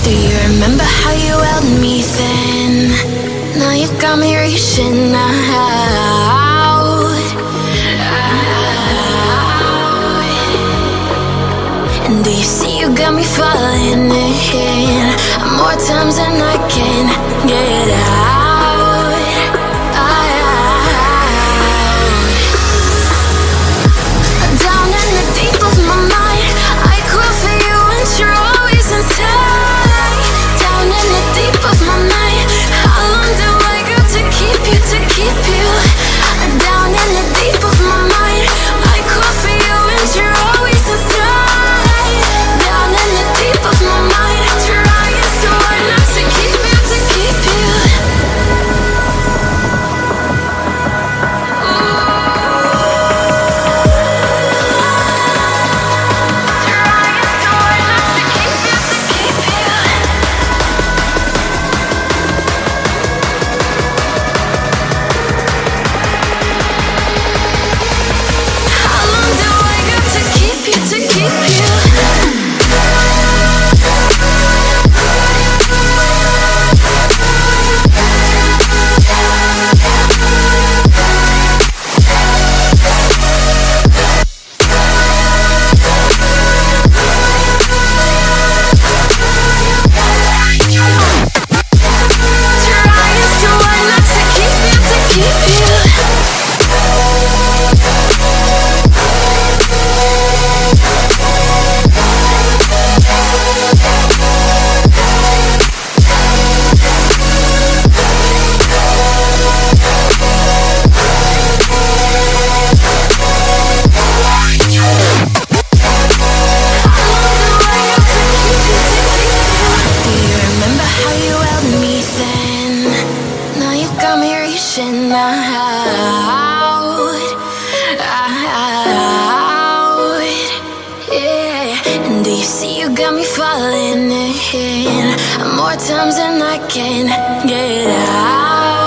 Do you remember how you held me then? Now you got me reaching out. And do you see you got me falling in more times than I can get out. Down in the deep of my mind, I crawl for you and you're always inside. Down in the deep of my mind, how long do I got to keep you, to keep you? Down in the deep of my mind, I crawl for you and you're always inside. Down in the deep of my mind, trying so hard not to keep you, to keep you. More times than I can get out.